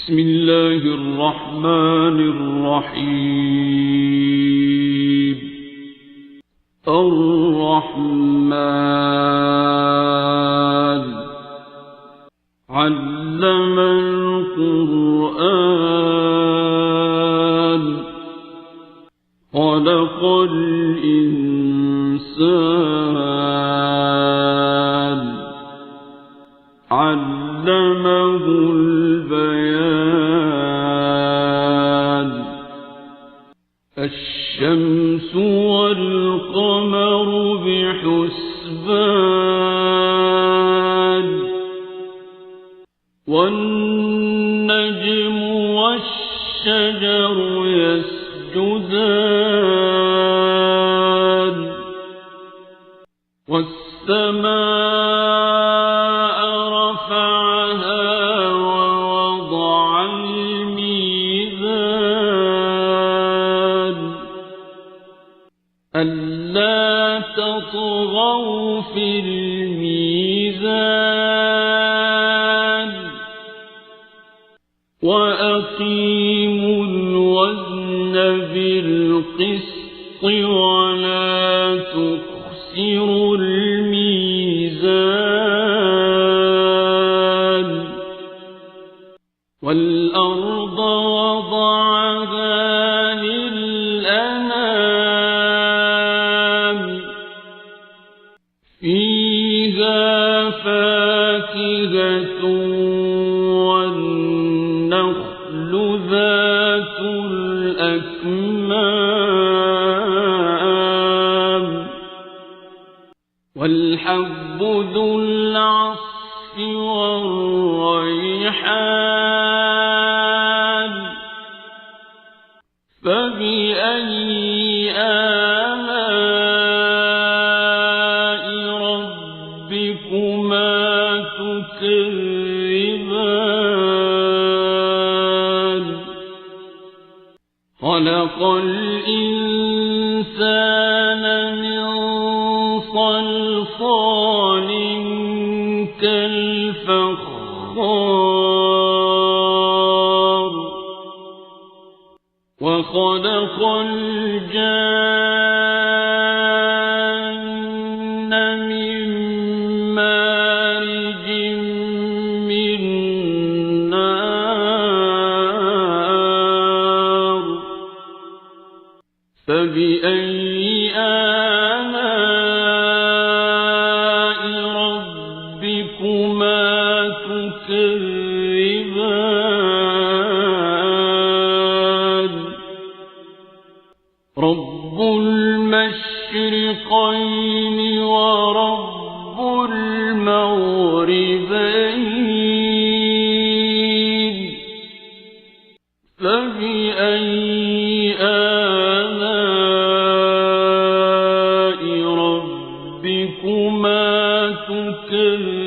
بسم الله الرحمن الرحيم. الرحمن علم القرآن خلق الإنسان علمه البيان. الشمس والقمر بحسبان والنجم والشجر يسجدان والسماء رفعها ووضع الميزان ألا تطغوا في الميزان وأقيموا الوزن بالقسط ولا تخسروا الميزان. والأرض وضعها للأنام فيها فاكهة والنخل ذات الأكمام والحب ذو العصف والريحان. فبأي آلاء ربكما تكذبان. خلق الإنسان من صلصال كالفخار وخلق الجان من مارج من نار. فبأي آلاء ربكما تكذبان. رب المشرقين ورب المغربين. فبأي آلاء ربكما تكذبان.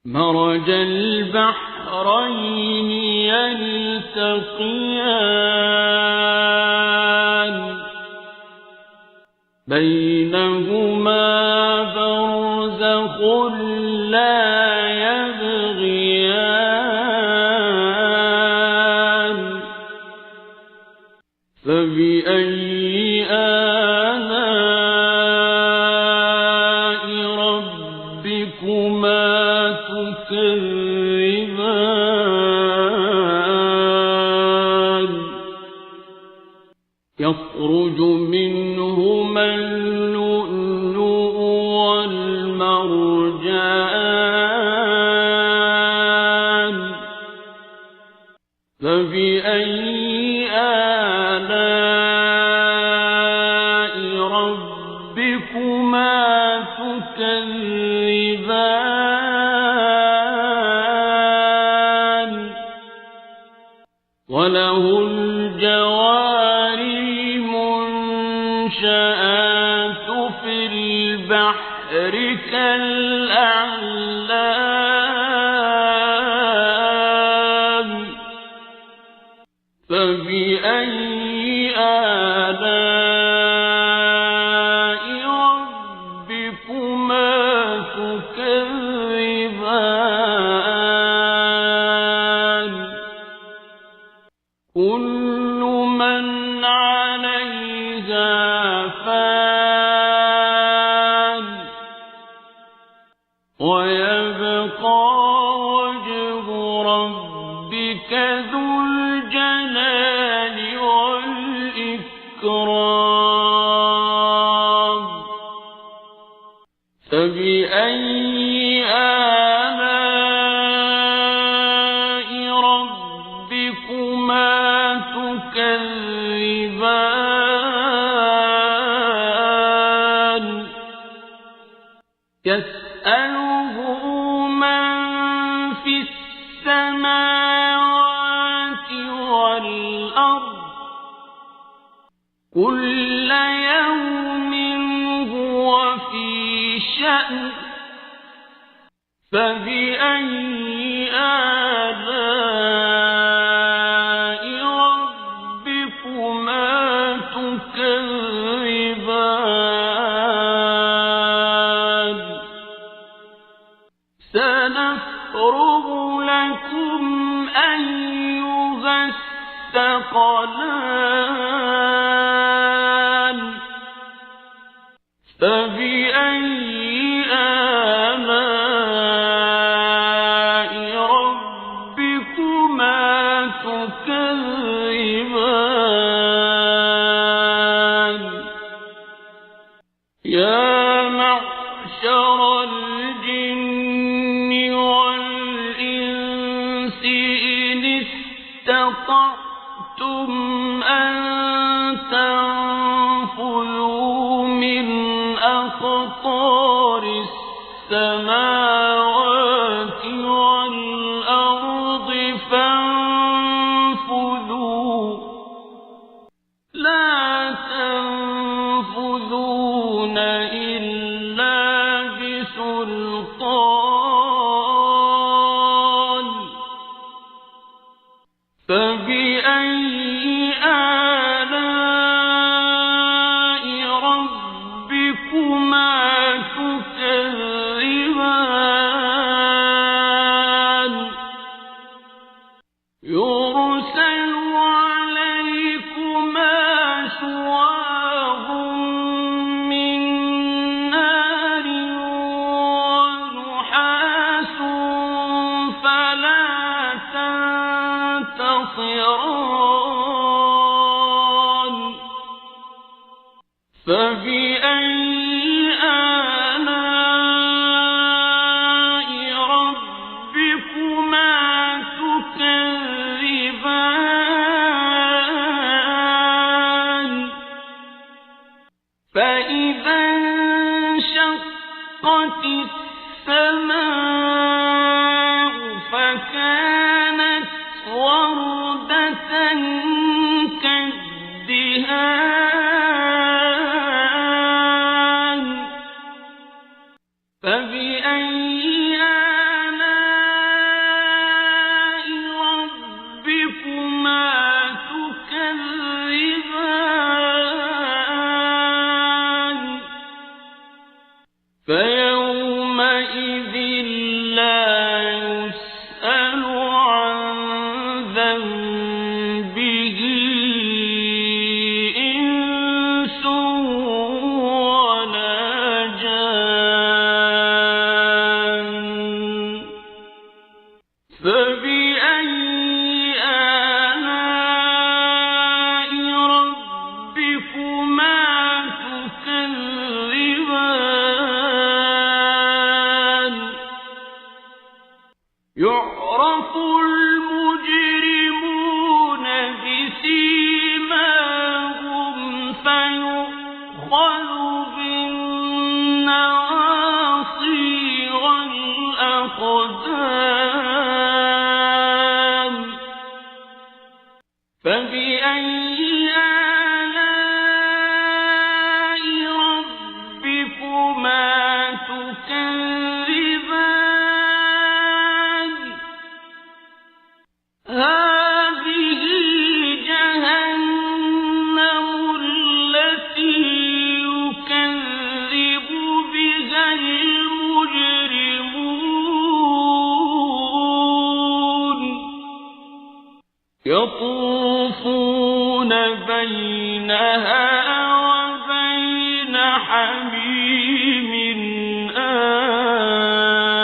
مرج البحرين يلتقيان بينهما برزخ لا يبغيان. فبأي آلاء ربكما تكذبان. يخرج منهما اللؤلؤ والمرجان. فبأي آلاء ربكما تكذبان. وله الجوار المنشآت في البحر كالأعلام. فبأي آلاء ربكما تكذبان. ويبقى وجه ربك ذو الجلال والإكرام فبأي آلاء ربكما تكذبان يسأله من في السماوات والأرض كل يوم هو في شأن فبأي آلاء ربكما تكذبان سنفرغ لكم أيها الثقلان فبأي آلاء ربكما تكذبان يا معشر الجن والإنس إن استطعتم أن تنفذوا من أقطار السماوات والأرض فانفذوا لا تنفذون إلا بسلطان فبأي آلاء ربكما تكذبان يرسل عليكما شواظ من نار ونحاس فلا تنتصران فبأي آلاء ربكما تكذبان فإذا انشقت السماء فكانت وردة كالدهان فبأي آلاء ربكما تكذبان فيومئذ لا يسأل عن ذنبه إنس ولا جان فبأي آلاء ربكما تكذبان يعرف المجرمون بسيماهم فيؤخذ بالنواصي والأقدام فبأي آلاء ربكما تكذبان هذه جهنم التي يكذب بها المجرمون يطوفون بينها وبين حميم آن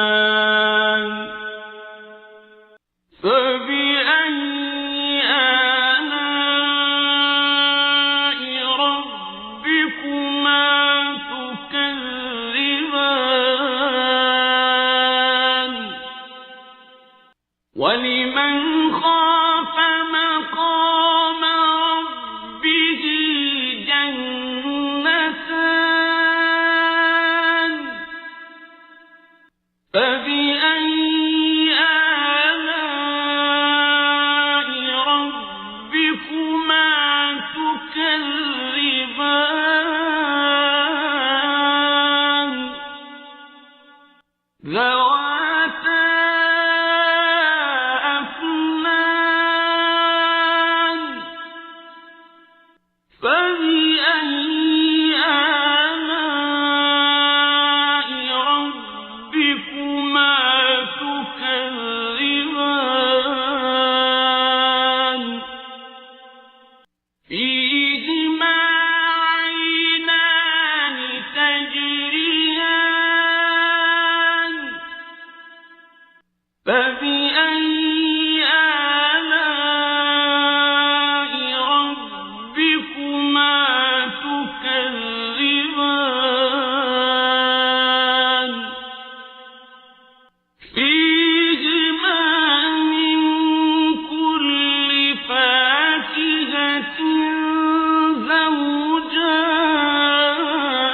ولمن خاف مقام ربه جنتان فبأي آلاء ربكما تكذبان ذواتا أفنان فبأي آلاء ربكما تكذبان فيهما عينان تجريان فبأي آلاء ربكما تكذبان فيهما من كل فاكهة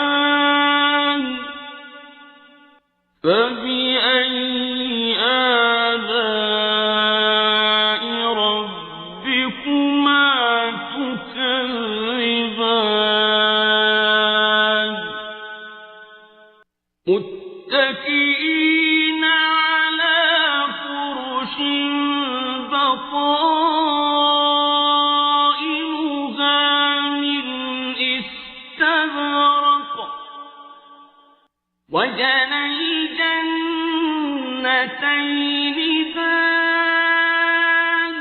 زوجان فبأي آلاء ربكما تكذبان متكئين على فرش بطائنها من استبرق وجنى الجنتين دان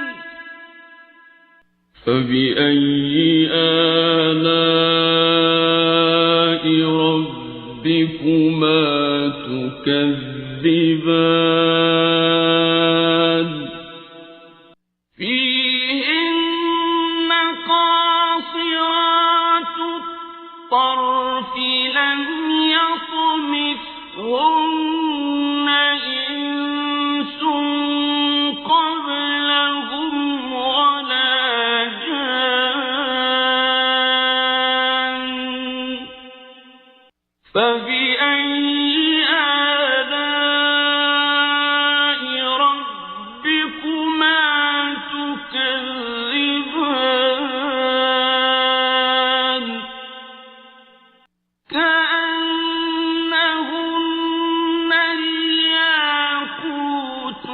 فبأي آلاء ربكما تكذبان فيهن قاصرات الطرف لم يطمثهن إنس قبلهم ولا جان فبأي آلاء ربكما تكذبان كأنهن الياقوت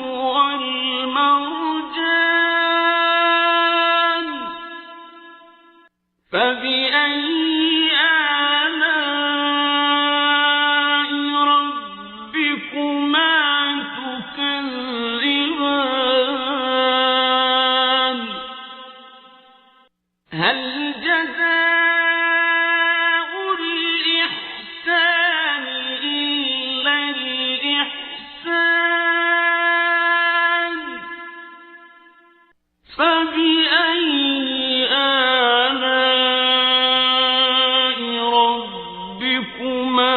والمرجان فبأي آلاء ربكما تكذبان هل جزاء الإحسان إلا الإحسان فبأي آلاء ربكما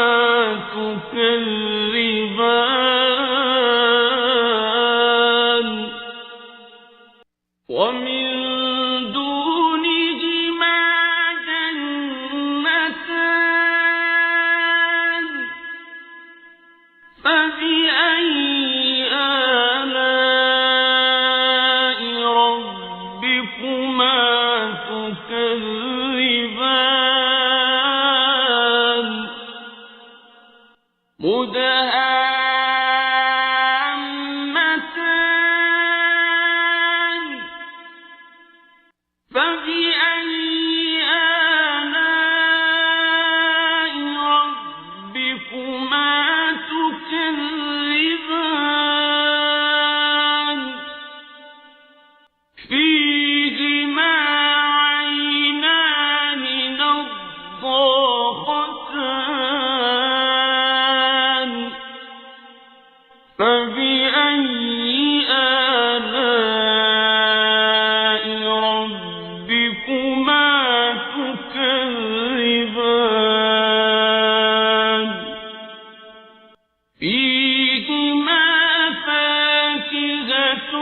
تكذبان ومن دونهما جنتان فبأي آلاء ربكما تكذبان مدهامتان فبأي آلاء ربكما تكذبان فيهما عينان نضاختان فبأي آلاء ربكما تكذبان فيهما فاكهة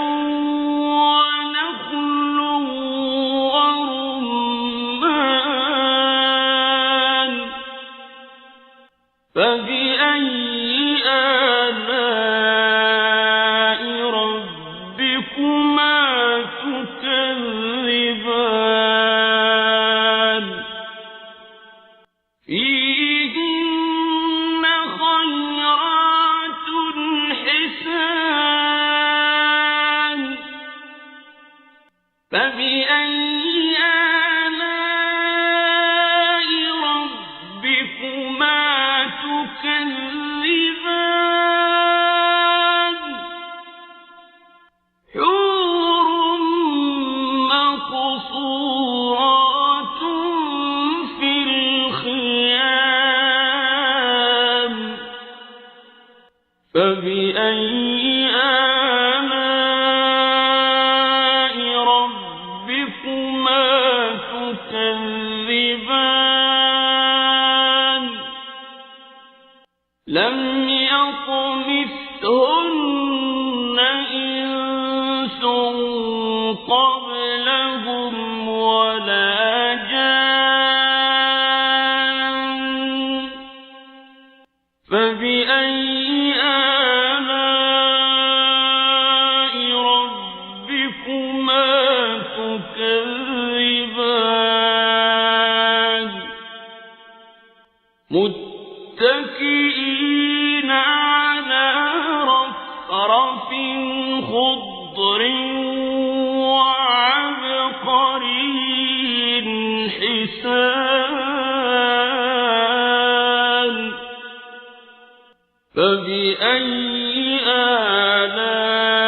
فبأي آلاء ربكما تكذبان لم يطمثهن إنس قبلهم ولا جان فبأي آلاء ربكما تكذبان متكئين على رفرف خضر وعبقري حسان فبأي آلاء